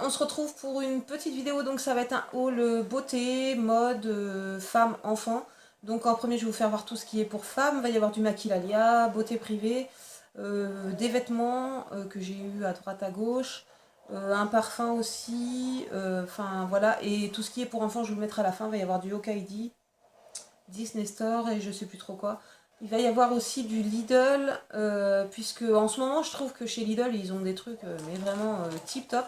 on se retrouve pour une petite vidéo, donc ça va être un haul beauté, mode, femme, enfant. Donc en premier je vais vous faire voir tout ce qui est pour femmes, il va y avoir du maquillalia, beauté privée, des vêtements que j'ai eu à droite à gauche, un parfum aussi, enfin voilà, et tout ce qui est pour enfants je vous le mettrai à la fin, il va y avoir du Hokaidi, Disney Store et je sais plus trop quoi. Il va y avoir aussi du Lidl, puisque en ce moment je trouve que chez Lidl ils ont des trucs mais vraiment tip top.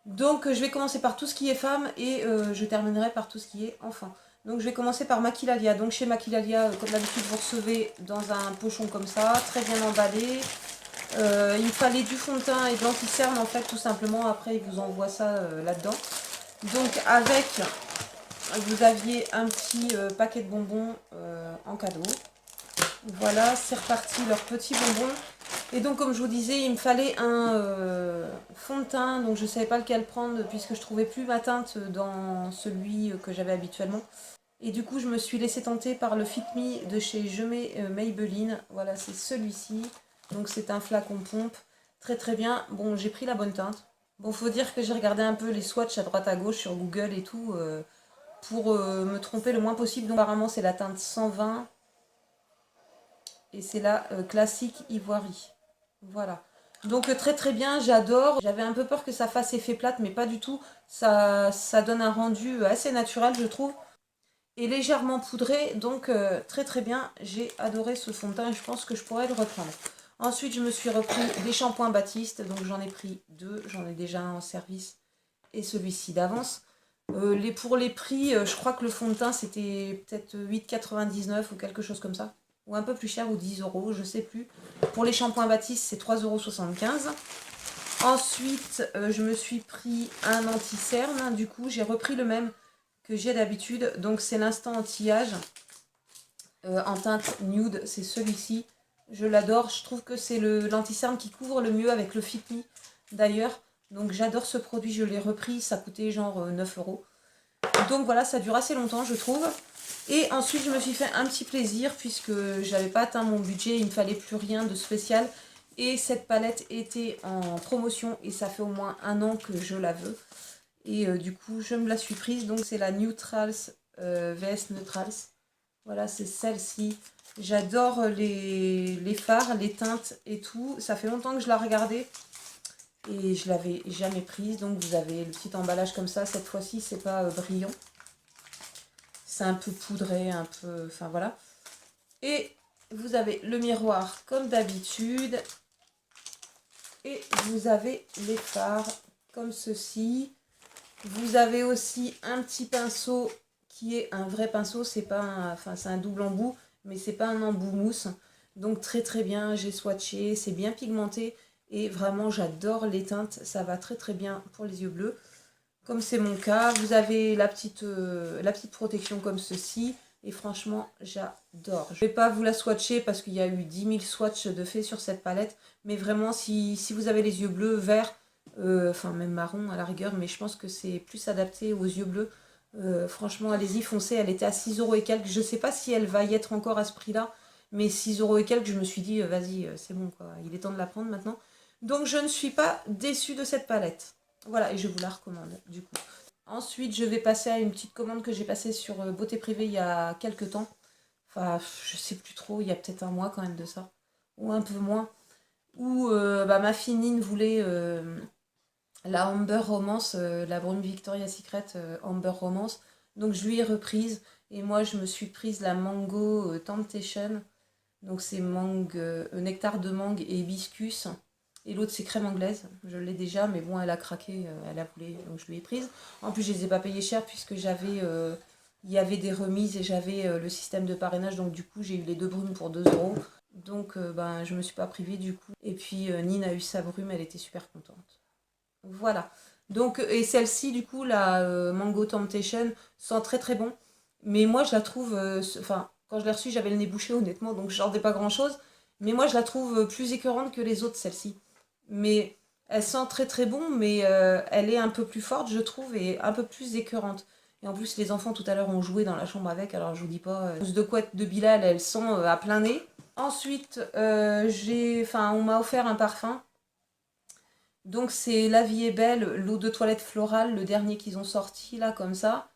Donc je vais commencer par tout ce qui est femme et je terminerai par tout ce qui est enfant. Donc je vais commencer par Maquilalia. Donc chez Maquilalia, comme d'habitude, vous recevez dans un pochon comme ça, très bien emballé. Il me fallait du fond de teint et de l'anti-cerne en fait, tout simplement. Après, ils vous envoient ça là-dedans. Donc avec, vous aviez un petit paquet de bonbons en cadeau. Voilà, c'est reparti, leurs petits bonbons. Et donc, comme je vous disais, il me fallait un fond de teint. Donc, je ne savais pas lequel prendre puisque je trouvais plus ma teinte dans celui que j'avais habituellement. Et du coup, je me suis laissée tenter par le Fit Me de chez Je mets Maybelline. Voilà, c'est celui-ci. Donc, c'est un flacon pompe. Très très bien. Bon, j'ai pris la bonne teinte. Bon, faut dire que j'ai regardé un peu les swatchs à droite à gauche sur Google et tout pour me tromper le moins possible. Donc, apparemment, c'est la teinte 120 et c'est la classique ivoirie. Voilà. Donc très très bien, j'adore. J'avais un peu peur que ça fasse effet plate, mais pas du tout. Ça donne un rendu assez naturel, je trouve. Et légèrement poudré, donc très très bien. J'ai adoré ce fond de teint et je pense que je pourrais le reprendre. Ensuite, je me suis repris des shampoings Baptiste, donc j'en ai pris deux. J'en ai déjà un en service et celui-ci d'avance. Pour les prix, je crois que le fond de teint c'était peut-être 8,99 ou quelque chose comme ça. Ou un peu plus cher, ou 10 euros, je sais plus. Pour les shampoings Baptiste, c'est 3,75 €. Ensuite, je me suis pris un anti-cerne. Du coup, j'ai repris le même que j'ai d'habitude. Donc, c'est l'instant anti-âge en teinte nude. C'est celui-ci. Je l'adore. Je trouve que c'est l'anti-cerne qui couvre le mieux avec le Fit Me d'ailleurs. Donc, j'adore ce produit. Je l'ai repris. Ça coûtait genre 9 euros. Donc, voilà, ça dure assez longtemps, je trouve. Et ensuite, je me suis fait un petit plaisir puisque j'avais pas atteint mon budget. Il me fallait plus rien de spécial. Et cette palette était en promotion et ça fait au moins un an que je la veux. Et du coup, je me la suis prise. Donc, c'est la Neutrals VS Neutrals. Voilà, c'est celle-ci. J'adore les fards, les teintes et tout. Ça fait longtemps que je la regardais et je l'avais jamais prise. Donc, vous avez le petit emballage comme ça. Cette fois-ci, c'est pas brillant. C'est un peu poudré, un peu... Enfin, voilà. Et vous avez le miroir comme d'habitude. Et vous avez les fards comme ceci. Vous avez aussi un petit pinceau qui est un vrai pinceau. C'est pas enfin, c'est un double embout, mais c'est pas un embout mousse. Donc très très bien, j'ai swatché, c'est bien pigmenté. Et vraiment, j'adore les teintes. Ça va très très bien pour les yeux bleus. Comme c'est mon cas, vous avez la petite protection comme ceci. Et franchement, j'adore. Je ne vais pas vous la swatcher parce qu'il y a eu 10 000 swatchs de fait sur cette palette. Mais vraiment, si vous avez les yeux bleus, verts, enfin même marron à la rigueur, mais je pense que c'est plus adapté aux yeux bleus. Franchement, allez-y, foncez. Elle était à 6 euros et quelques. Je ne sais pas si elle va y être encore à ce prix-là. Mais 6 euros et quelques, je me suis dit, vas-y, c'est bon, quoi. Il est temps de la prendre maintenant. Donc, je ne suis pas déçue de cette palette. Voilà, et je vous la recommande, du coup. Ensuite, je vais passer à une petite commande que j'ai passée sur Beauté Privée il y a quelques temps. Enfin, je sais plus trop, il y a peut-être un mois quand même de ça. Ou un peu moins. Où ma fille Nine voulait la Amber Romance, la brune Victoria's Secret Amber Romance. Donc je lui ai reprise. Et moi, je me suis prise la Mango Temptation. Donc c'est mangue, nectar de mangue et hibiscus. Et l'autre c'est crème anglaise. Je l'ai déjà, mais bon, elle a craqué, elle a voulu, donc je lui ai prise. En plus, je les ai pas payées cher puisque il y avait des remises et j'avais le système de parrainage. Donc du coup, j'ai eu les deux brumes pour 2 euros. Donc ben, je me suis pas privée du coup. Et puis Nine a eu sa brume, elle était super contente. Voilà. Donc, et celle-ci, du coup, la Mango Temptation, sent très très bon. Mais moi, je la trouve. Enfin, quand je l'ai reçue, j'avais le nez bouché, honnêtement, donc je sortais pas grand-chose. Mais moi, je la trouve plus écœurante que les autres, celle-ci. Mais elle sent très très bon, mais elle est un peu plus forte, je trouve, et un peu plus écœurante. Et en plus, les enfants tout à l'heure ont joué dans la chambre avec, alors je vous dis pas. De couette de Bilal, elle sent à plein nez. Ensuite, on m'a offert un parfum Donc c'est La vie est belle, l'eau de toilette florale, le dernier qu'ils ont sorti là comme ça.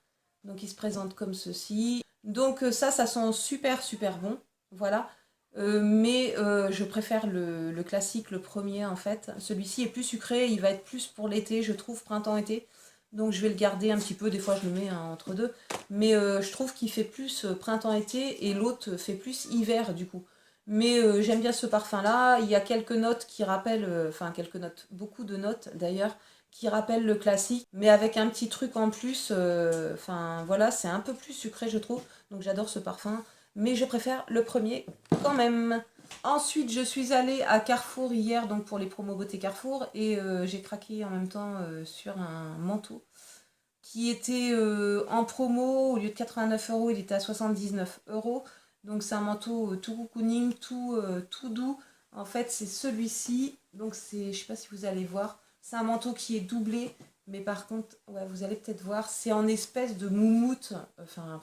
Donc il se présente comme ceci. Donc ça sent super super bon. Voilà. Mais je préfère le classique, le premier en fait. Celui-ci est plus sucré, il va être plus pour l'été, je trouve, printemps-été. Donc je vais le garder un petit peu, des fois je le mets hein, entre deux. Mais je trouve qu'il fait plus printemps-été et l'autre fait plus hiver du coup. Mais j'aime bien ce parfum-là. Il y a quelques notes qui rappellent, enfin quelques notes, beaucoup de notes d'ailleurs, qui rappellent le classique, mais avec un petit truc en plus. Enfin voilà, c'est un peu plus sucré je trouve. Donc j'adore ce parfum. Mais je préfère le premier quand même. Ensuite, je suis allée à Carrefour hier, donc pour les promos beauté Carrefour, et j'ai craqué en même temps sur un manteau qui était en promo. Au lieu de 89 euros, il était à 79 euros. Donc c'est un manteau tout cocooning, tout doux. En fait, c'est celui-ci. Donc c'est, je sais pas si vous allez voir, c'est un manteau qui est doublé. Mais par contre, ouais, vous allez peut-être voir, c'est en espèce de moumoute. Enfin,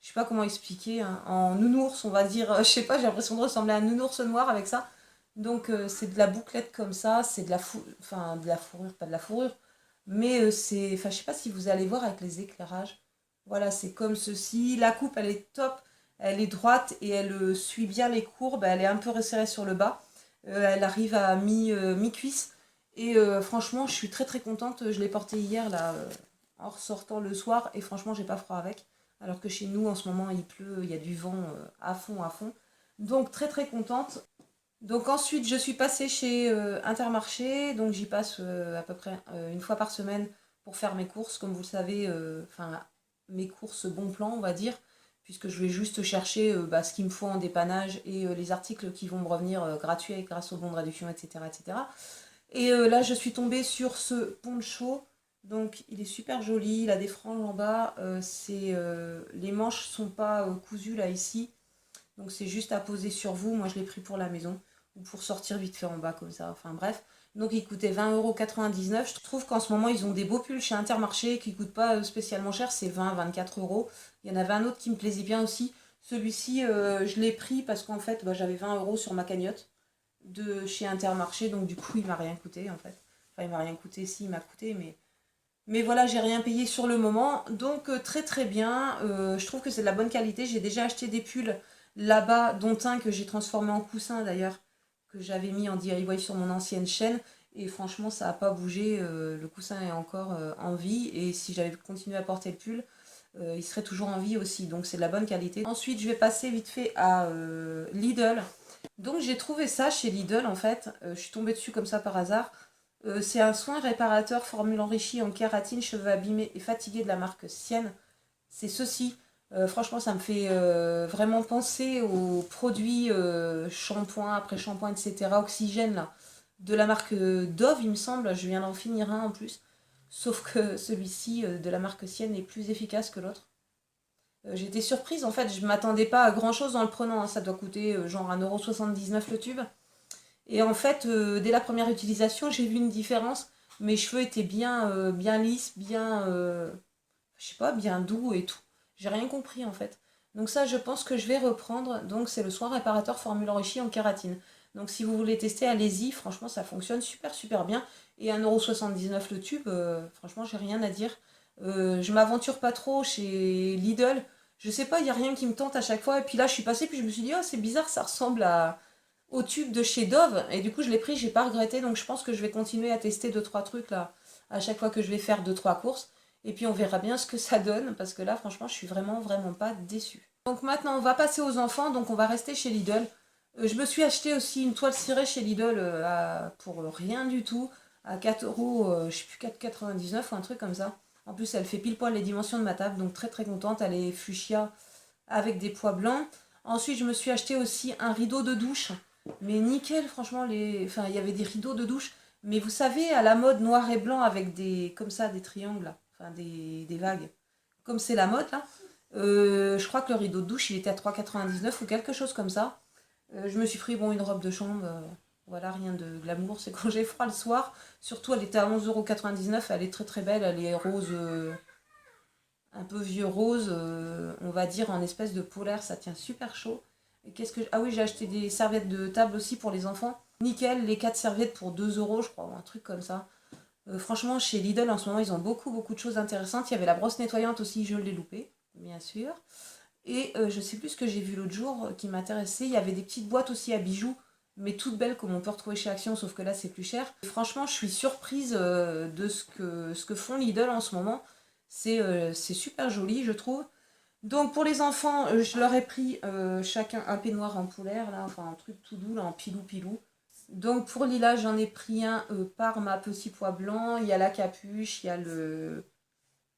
je sais pas comment expliquer, hein. En nounours, on va dire. Je sais pas, j'ai l'impression de ressembler à un nounours noir avec ça. Donc c'est de la bouclette comme ça, c'est enfin, de la fourrure, pas de la fourrure. Mais c'est, enfin, je sais pas si vous allez voir avec les éclairages. Voilà, c'est comme ceci. La coupe, elle est top. Elle est droite et elle suit bien les courbes. Elle est un peu resserrée sur le bas. Elle arrive à mi-cuisse. Et franchement, je suis très très contente. Je l'ai portée hier, là, en ressortant le soir. Et franchement, j'ai pas froid avec. Alors que chez nous, en ce moment, il pleut. Il y a du vent à fond, à fond. Donc, très très contente. Donc ensuite, je suis passée chez Intermarché, donc j'y passe à peu près une fois par semaine pour faire mes courses, comme vous le savez, enfin mes courses bon plan, on va dire, puisque je vais juste chercher bah, ce qu'il me faut en dépannage et les articles qui vont me revenir gratuits grâce au bon de réduction, etc. etc. Et là, je suis tombée sur ce poncho, donc il est super joli, il a des franges en bas, les manches sont pas cousues là ici, donc c'est juste à poser sur vous. Moi je l'ai pris pour la maison ou pour sortir vite fait en bas comme ça. Enfin bref. Donc il coûtait 20,99 €. Je trouve qu'en ce moment ils ont des beaux pulls chez Intermarché qui ne coûtent pas spécialement cher. C'est 20-24 euros. Il y en avait un autre qui me plaisait bien aussi. Celui-ci je l'ai pris parce qu'en fait bah, j'avais 20 euros sur ma cagnotte de chez Intermarché. Donc du coup il m'a rien coûté en fait. Enfin il m'a rien coûté, si il m'a coûté mais voilà, j'ai rien payé sur le moment. Donc très très bien. Je trouve que c'est de la bonne qualité. J'ai déjà acheté des pulls là-bas, dont un que j'ai transformé en coussin d'ailleurs, que j'avais mis en DIY sur mon ancienne chaîne. Et franchement, ça n'a pas bougé. Le coussin est encore en vie. Et si j'avais continué à porter le pull, il serait toujours en vie aussi. Donc c'est de la bonne qualité. Ensuite, je vais passer vite fait à Lidl. Donc j'ai trouvé ça chez Lidl en fait. Je suis tombée dessus comme ça par hasard. C'est un soin réparateur formule enrichie en kératine, cheveux abîmés et fatigués de la marque Sienne. C'est ceci. Franchement, ça me fait vraiment penser aux produits shampoing, après shampoing, etc. Oxygène, là, de la marque Dove, il me semble. Je viens d'en finir un en plus. Sauf que celui-ci de la marque Sienne est plus efficace que l'autre. J'étais surprise, en fait, je m'attendais pas à grand chose en le prenant, hein. Ça doit coûter genre 1,79 € le tube. Et en fait, dès la première utilisation, j'ai vu une différence. Mes cheveux étaient bien lisses, je sais pas, bien doux et tout. J'ai rien compris en fait. Donc ça, je pense que je vais reprendre. Donc c'est le soin réparateur formule enrichie en kératine. Donc si vous voulez tester, allez-y. Franchement, ça fonctionne super super bien. Et 1,79 € le tube, franchement, j'ai rien à dire. Je m'aventure pas trop chez Lidl. Je sais pas, il n'y a rien qui me tente à chaque fois. Et puis là, je suis passée, puis je me suis dit, oh, c'est bizarre, ça ressemble au tube de chez Dove. Et du coup, je l'ai pris, j'ai pas regretté. Donc je pense que je vais continuer à tester deux trois trucs là, à chaque fois que je vais faire deux trois courses. Et puis on verra bien ce que ça donne, parce que là, franchement, je suis vraiment, vraiment pas déçue. Donc maintenant, on va passer aux enfants, donc on va rester chez Lidl. Je me suis acheté aussi une toile cirée chez Lidl pour rien du tout, à 4 euros, je sais plus, 4,99 ou un truc comme ça. En plus, elle fait pile poil les dimensions de ma table, donc très très contente. Elle est fuchsia avec des pois blancs. Ensuite, je me suis acheté aussi un rideau de douche, mais nickel, franchement, enfin, il y avait des rideaux de douche, mais vous savez, à la mode noir et blanc avec comme ça, des triangles, là. Enfin des vagues. Comme c'est la mode, là. Je crois que le rideau de douche, il était à 3,99 ou quelque chose comme ça. Je me suis pris, bon, une robe de chambre, voilà, rien de glamour, c'est quand j'ai froid le soir. Surtout, elle était à 11,99 €, elle est très très belle, elle est rose, un peu vieux rose, on va dire en espèce de polaire, ça tient super chaud. Et qu'est-ce que... Ah oui, j'ai acheté des serviettes de table aussi pour les enfants. Nickel, les 4 serviettes pour 2 euros, je crois, ou un truc comme ça. Franchement, chez Lidl, en ce moment, ils ont beaucoup de choses intéressantes. Il y avait la brosse nettoyante aussi, je l'ai loupée, bien sûr. Et je sais plus ce que j'ai vu l'autre jour qui m'intéressait. Il y avait des petites boîtes aussi à bijoux, mais toutes belles comme on peut retrouver chez Action, sauf que là c'est plus cher. Et franchement, je suis surprise de ce que font Lidl en ce moment. C'est super joli, je trouve. Donc pour les enfants, je leur ai pris chacun un peignoir en polaire, là, enfin un truc tout doux, là, en pilou. Donc pour Lila, j'en ai pris un par ma petit pois blanc. Il y a la capuche, il y a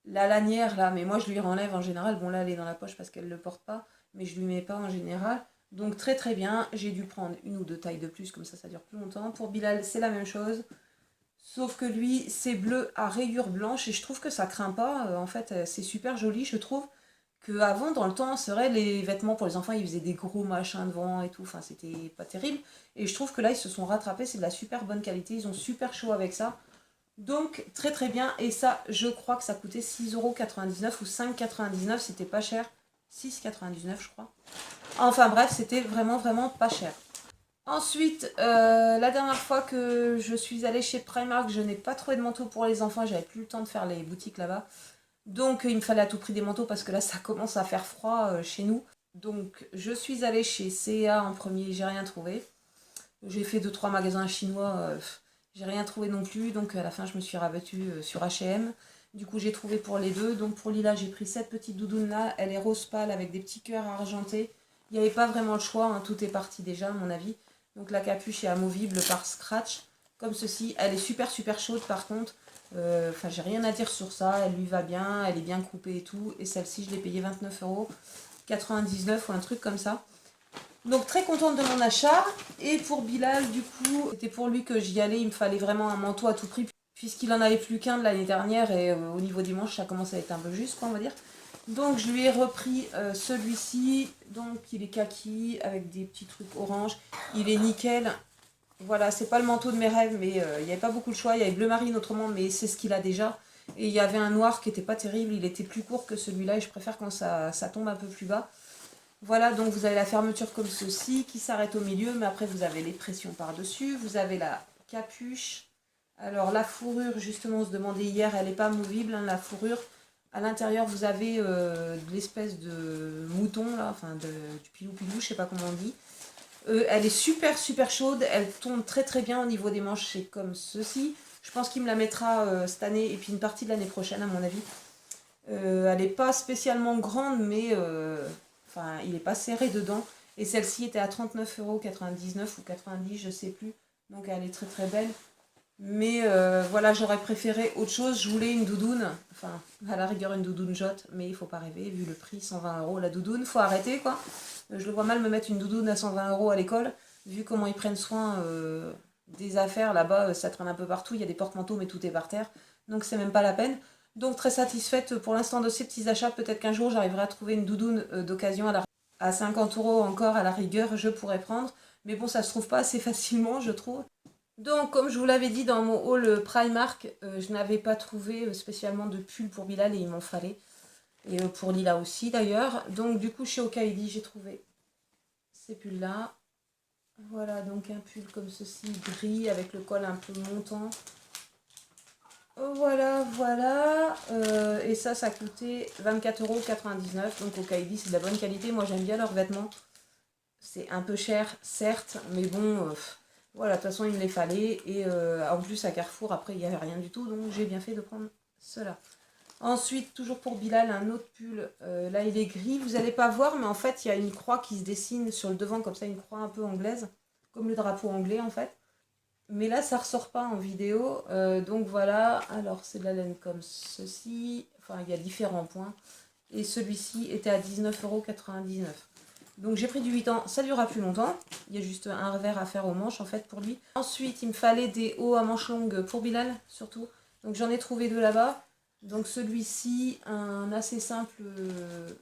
la lanière là, mais moi je lui enlève en général. Bon là elle est dans la poche parce qu'elle ne le porte pas, mais je lui mets pas en général. Donc très bien, j'ai dû prendre une ou deux tailles de plus, comme ça dure plus longtemps. Pour Bilal c'est la même chose, sauf que lui c'est bleu à rayures blanches et je trouve que ça craint pas. En fait c'est super joli, je trouve que avant dans le temps c'est vrai les vêtements pour les enfants ils faisaient des gros machins devant et tout, enfin c'était pas terrible. Et je trouve que là ils se sont rattrapés, c'est de la super bonne qualité, ils ont super chaud avec ça. Donc très bien, et ça je crois que ça coûtait 6,99 € ou 5,99 €, c'était pas cher, 6,99 € je crois. Enfin bref, c'était vraiment pas cher. Ensuite, la dernière fois que je suis allée chez Primark, je n'ai pas trouvé de manteau pour les enfants, j'avais plus le temps de faire les boutiques là-bas. Donc il me fallait à tout prix des manteaux parce que là ça commence à faire froid chez nous. Donc je suis allée chez C&A en premier, j'ai rien trouvé. J'ai fait deux trois magasins chinois, j'ai rien trouvé non plus, donc à la fin je me suis rabattue sur H&M. Du coup j'ai trouvé pour les deux, donc pour Lila j'ai pris cette petite doudoune là, elle est rose pâle avec des petits cœurs argentés. Il n'y avait pas vraiment le choix, hein, tout est parti déjà à mon avis. Donc la capuche est amovible par scratch, comme ceci. Elle est super chaude par contre, enfin j'ai rien à dire sur ça, elle lui va bien, elle est bien coupée et tout. Et celle-ci je l'ai payée 29,99 € ou un truc comme ça. Donc très contente de mon achat. Et pour Bilal, du coup, c'était pour lui que j'y allais. Il me fallait vraiment un manteau à tout prix, puisqu'il en avait plus qu'un de l'année dernière. Et au niveau des manches, ça commence à être un peu juste, quoi, on va dire. Donc je lui ai repris celui-ci. Donc il est kaki, avec des petits trucs orange. Il est nickel. Voilà, c'est pas le manteau de mes rêves, mais il n'y avait pas beaucoup de choix. Il y avait bleu marine autrement, mais c'est ce qu'il a déjà. Et il y avait un noir qui était pas terrible. Il était plus court que celui-là. Et je préfère quand ça tombe un peu plus bas. Voilà, donc vous avez la fermeture comme ceci qui s'arrête au milieu, mais après vous avez les pressions par-dessus. Vous avez la capuche. Alors la fourrure, justement, on se demandait hier, elle n'est pas movible, hein, la fourrure. À l'intérieur, vous avez de l'espèce de mouton, là, enfin du pilou-pilou, je sais pas comment on dit. Elle est super chaude, elle tombe très bien au niveau des manches, c'est comme ceci. Je pense qu'il me la mettra cette année et puis une partie de l'année prochaine, à mon avis. Elle n'est pas spécialement grande, mais enfin, il n'est pas serré dedans. Et celle-ci était à 39,99 € ou 90, je sais plus. Donc elle est très belle. Mais voilà, j'aurais préféré autre chose. Je voulais une doudoune. Enfin, à la rigueur, une doudoune jotte. Mais il faut pas rêver, vu le prix, 120 € la doudoune. Faut arrêter, quoi. Je le vois mal me mettre une doudoune à 120 € à l'école. Vu comment ils prennent soin des affaires là-bas, ça traîne un peu partout. Il y a des porte-manteaux, mais tout est par terre. Donc c'est même pas la peine. Donc très satisfaite pour l'instant de ces petits achats. Peut-être qu'un jour j'arriverai à trouver une doudoune d'occasion à 50 € encore à la rigueur, je pourrais prendre. Mais bon, ça se trouve pas assez facilement, je trouve. Donc, comme je vous l'avais dit dans mon haul Primark, je n'avais pas trouvé spécialement de pull pour Bilal et il m'en fallait. Et pour Lila aussi d'ailleurs. Donc, du coup, chez Okaidi, j'ai trouvé ces pulls-là. Voilà, donc un pull comme ceci, gris, avec le col un peu montant. Voilà. Et ça coûtait 24,99 €. Donc au Kaidi, c'est de la bonne qualité. Moi, j'aime bien leurs vêtements. C'est un peu cher, certes, mais bon, voilà, de toute façon, il me les fallait. Et en plus, à Carrefour, après, il n'y avait rien du tout. Donc j'ai bien fait de prendre cela. Ensuite, toujours pour Bilal, un autre pull. Là, il est gris. Vous n'allez pas voir, mais en fait, il y a une croix qui se dessine sur le devant, comme ça, une croix un peu anglaise. Comme le drapeau anglais, en fait. Mais là, ça ressort pas en vidéo. Donc voilà. Alors, c'est de la laine comme ceci. Enfin, il y a différents points. Et celui-ci était à 19,99 €. Donc j'ai pris du 8 ans. Ça durera plus longtemps. Il y a juste un revers à faire aux manches, en fait, pour lui. Ensuite, il me fallait des hauts à manches longues pour Bilal, surtout. Donc j'en ai trouvé deux là-bas. Donc celui-ci, un assez simple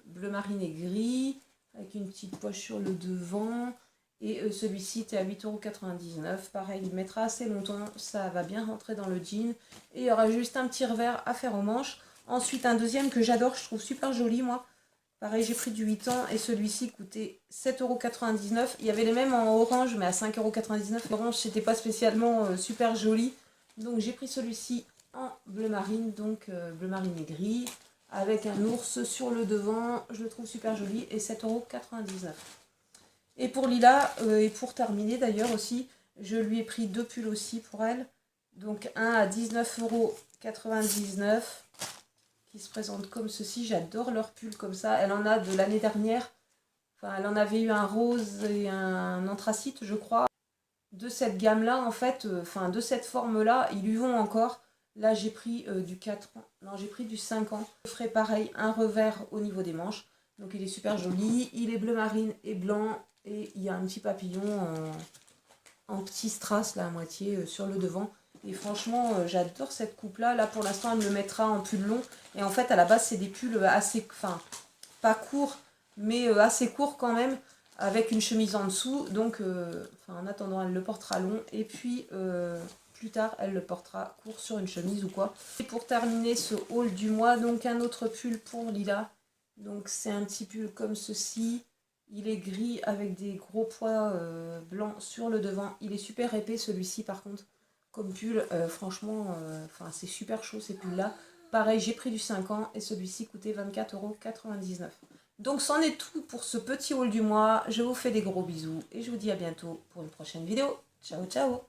bleu marine et gris. Avec une petite poche sur le devant. Et celui-ci était à 8,99 €. Pareil, il mettra assez longtemps. Ça va bien rentrer dans le jean. Et il y aura juste un petit revers à faire aux manches. Ensuite, un deuxième que j'adore, je trouve super joli, moi. Pareil, j'ai pris du 8 ans et celui-ci coûtait 7,99 €. Il y avait les mêmes en orange, mais à 5,99 €. L'orange, c'était pas spécialement super joli. Donc j'ai pris celui-ci en bleu marine, donc bleu marine et gris, avec un ours sur le devant. Je le trouve super joli et 7,99 €. Et pour Lila, et pour terminer d'ailleurs aussi, je lui ai pris 2 pulls aussi pour elle. Donc un à 19,99 € qui se présente comme ceci. J'adore leurs pulls comme ça. Elle en a de l'année dernière. Enfin, elle en avait eu un rose et un anthracite, je crois. De cette gamme-là, en fait, enfin de cette forme-là, ils lui vont encore. Là, j'ai pris du 4 ans. Non, j'ai pris du 5 ans. Je ferai pareil, un revers au niveau des manches. Donc il est super joli. Il est bleu marine et blanc. Et il y a un petit papillon en petit strass là à moitié sur le devant. Et franchement, j'adore cette coupe-là. Là, pour l'instant, elle me mettra en pull long. Et en fait, à la base, c'est des pulls assez... Enfin, pas courts, mais assez courts quand même, avec une chemise en dessous. Donc, en attendant, elle le portera long. Et puis, plus tard, elle le portera court sur une chemise ou quoi. Et pour terminer ce haul du mois, donc un autre pull pour Lila. Donc, c'est un petit pull comme ceci. Il est gris avec des gros pois blancs sur le devant. Il est super épais celui-ci par contre. Comme pull, franchement, c'est super chaud ces pulls-là. Pareil, j'ai pris du 5 ans et celui-ci coûtait 24,99 €. Donc c'en est tout pour ce petit haul du mois. Je vous fais des gros bisous et je vous dis à bientôt pour une prochaine vidéo. Ciao ciao.